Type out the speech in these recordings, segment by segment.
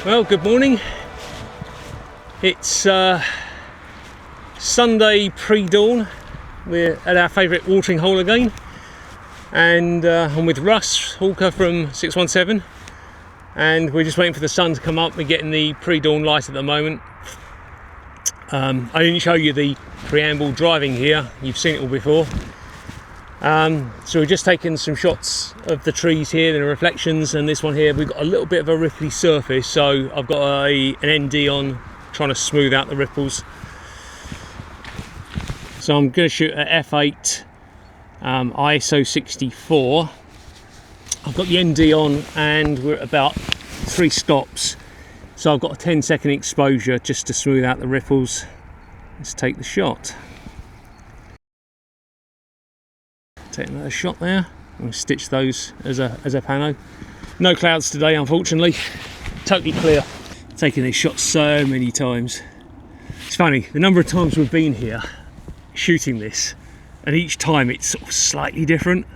Well, good morning. It's Sunday pre-dawn. We're at our favourite watering hole again, and I'm with Russ Hawker from 617, and we're just waiting for the sun to come up. We're getting the pre-dawn light at the moment. I didn't show you the preamble driving here, you've seen it all before. So we're just taking some shots of the trees here, the reflections, and this one here, we've got a little bit of a ripply surface, so I've got an ND on trying to smooth out the ripples. So I'm going to shoot at f8 ISO 64. I've got the ND on and we're at about 3 stops, so I've got a 10-second exposure just to smooth out the ripples. Let's take the shot. Take another shot there and stitch those as a pano. No clouds today, unfortunately. Totally clear. Taking these shots so many times. It's funny, the number of times we've been here shooting this, and each time it's sort of slightly different.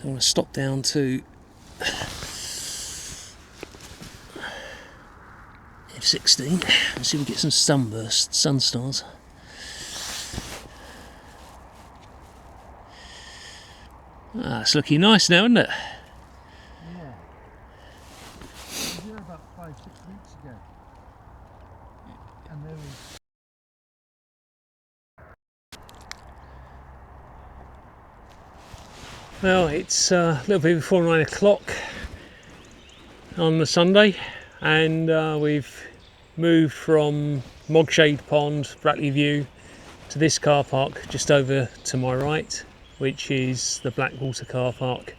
I want to stop down to F16 and see if we get some sunburst, Sunstars. Ah, it's looking nice now, isn't it? Yeah. I was here about 5-6 weeks ago. And there was... Well, it's a little bit before 9 o'clock on the Sunday, and we've moved from Mogshade Pond, Bratley View, to this car park just over to my right, which is the Blackwater car park.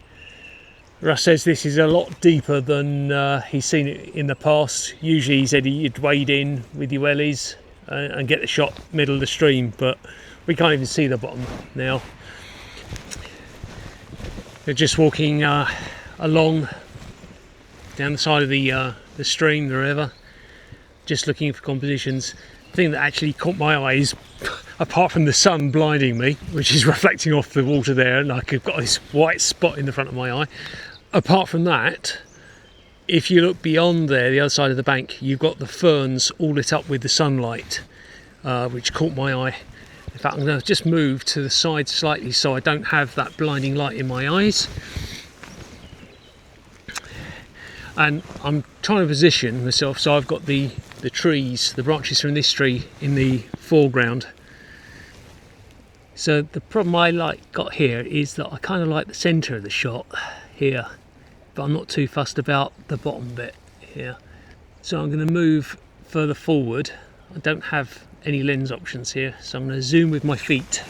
Russ says this is a lot deeper than he's seen it in the past. Usually he said you'd wade in with your wellies and get the shot middle of the stream, but we can't even see the bottom now. We're just walking along down the side of the stream, the river, just looking for compositions. The thing that actually caught my eye is, apart from the sun blinding me, which is reflecting off the water there, and like I've got this white spot in the front of my eye, apart from that, if you look beyond there, the other side of the bank, you've got the ferns all lit up with the sunlight, which caught my eye. In fact, I'm going to just move to the side slightly so I don't have that blinding light in my eyes. And I'm trying to position myself so I've got the trees, the branches from this tree in the foreground. So the problem I got here is that I kind of like the centre of the shot here, but I'm not too fussed about the bottom bit here. So I'm going to move further forward. I don't have any lens options here, so I'm going to zoom with my feet.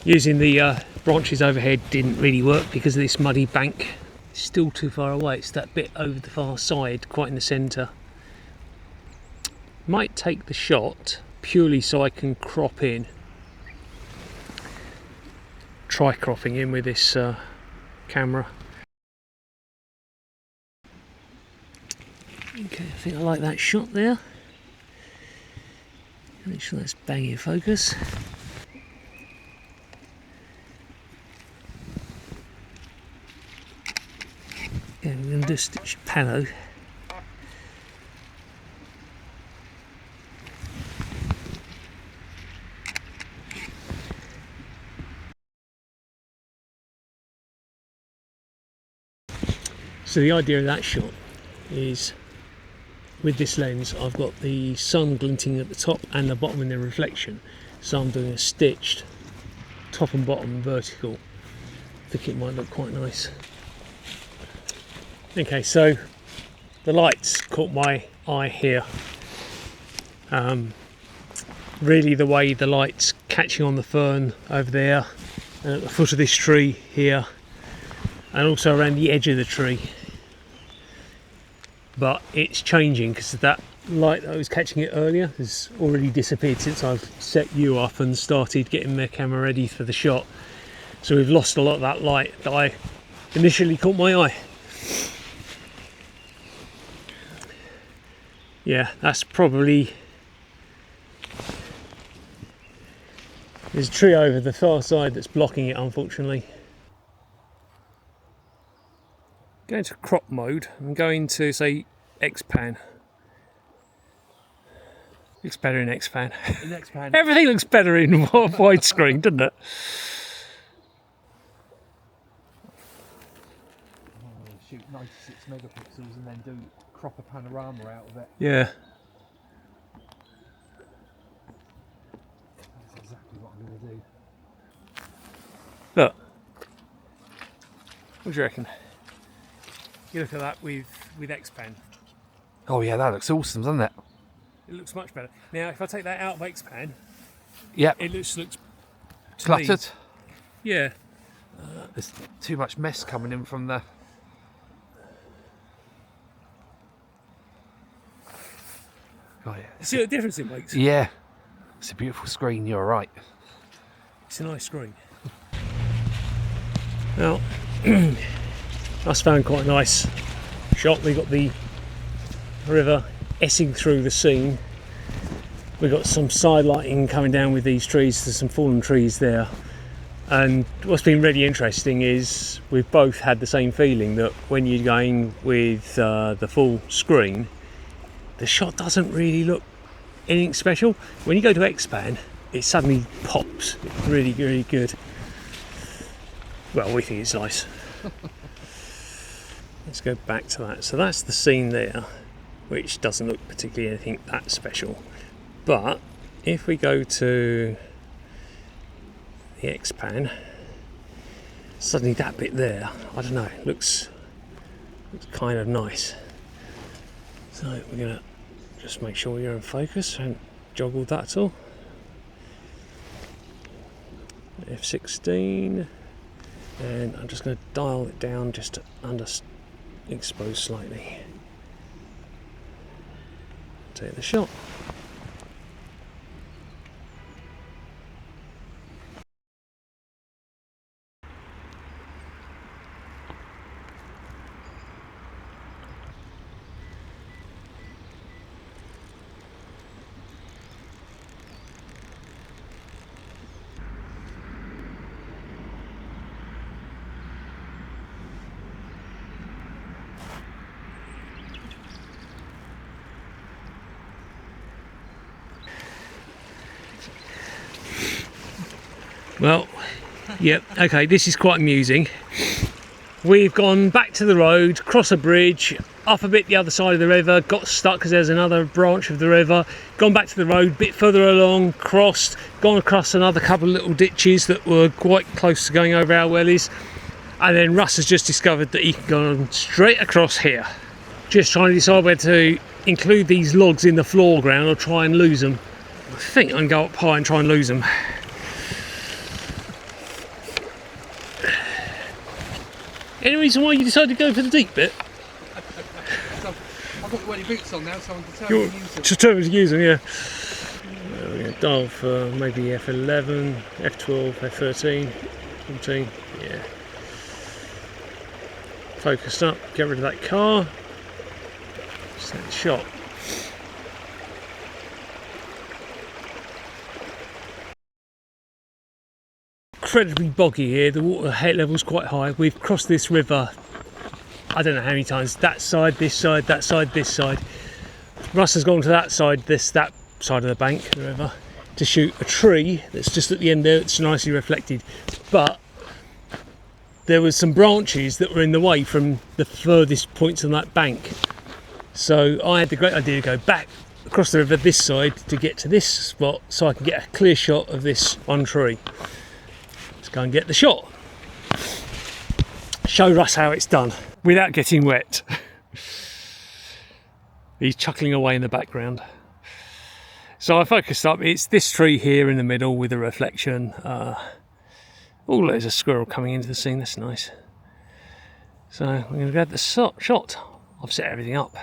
Using the branches overhead didn't really work because of this muddy bank. It's still too far away. It's that bit over the far side, quite in the centre. Might take the shot purely so I can crop in. Try cropping in with this camera. Okay, I think I like that shot there. Make sure that's bang in focus. Okay, we're going to do stitch pano. So the idea of that shot is, with this lens, I've got the sun glinting at the top and the bottom in the reflection, so I'm doing a stitched top and bottom vertical. I think it might look quite nice. Okay, so the lights caught my eye here. Really the way the light's catching on the fern over there and at the foot of this tree here, and also around the edge of the tree. But it's changing because that light that I was catching it earlier has already disappeared since I've set you up and started getting the camera ready for the shot. So we've lost a lot of that light that I initially caught my eye. Yeah, that's probably... There's a tree over the far side that's blocking it, unfortunately. Going to crop mode, I'm going to say XPan. Looks better in XPan. In XPan. Everything looks better in widescreen, doesn't it? Oh, shoot 96 megapixels and then do crop a panorama out of it. Yeah. That's exactly what I'm going to do. Look. What do you reckon? You look at that with XPan. Oh yeah, that looks awesome, doesn't it? It looks much better. Now, if I take that out of XPan, Yep. it looks Cluttered. Yeah. There's too much mess coming in from the... Oh yeah. See what difference it makes? Yeah. It's a beautiful screen, you're right. It's a nice screen. Now, Russ found quite a nice shot. We got the river essing through the scene. We've got some side lighting coming down with these trees. There's some fallen trees there. And what's been really interesting is we've both had the same feeling that when you're going with the full screen, the shot doesn't really look anything special. When you go to XPan, it suddenly pops. It's really, really good. Well, we think it's nice. Let's go back to that. So that's the scene there, which doesn't look particularly anything that special. But if we go to the XPan, suddenly that bit there, I don't know, looks kind of nice. So we're gonna just make sure you're in focus. I haven't joggled that at all. F16, and I'm just going to dial it down just to underexpose slightly. Take the shot. Well, yep, okay, this is quite amusing. We've gone back to the road, cross a bridge, up a bit the other side of the river, got stuck because there's another branch of the river, gone back to the road, bit further along, crossed, gone across another couple of little ditches that were quite close to going over our wellies, and then Russ has just discovered that he can go on straight across here. Just trying to decide whether to include these logs in the foreground or try and lose them. I think I can go up high and try and lose them. Any reason why you decided to go for the deep bit? So, I've got wedding boots on now, so I'm determined to use them. Determined to use them, yeah. We're going to dial for maybe F11, F12, F13, 14, yeah. Focused up, get rid of that car. Set the shot. Incredibly boggy here, the water height level's quite high. We've crossed this river, I don't know how many times, that side, this side, that side, this side. Russ has gone to that side, that side of the bank, the river, to shoot a tree that's just at the end there, it's nicely reflected. But there was some branches that were in the way from the furthest points on that bank. So I had the great idea to go back across the river this side to get to this spot so I can get a clear shot of this one tree. Let's go and get the shot. Show Russ how it's done without getting wet. He's chuckling away in the background. So I focused up, it's this tree here in the middle with a reflection. Oh, there's a squirrel coming into the scene, that's nice. So I'm going to grab the shot. I've set everything up.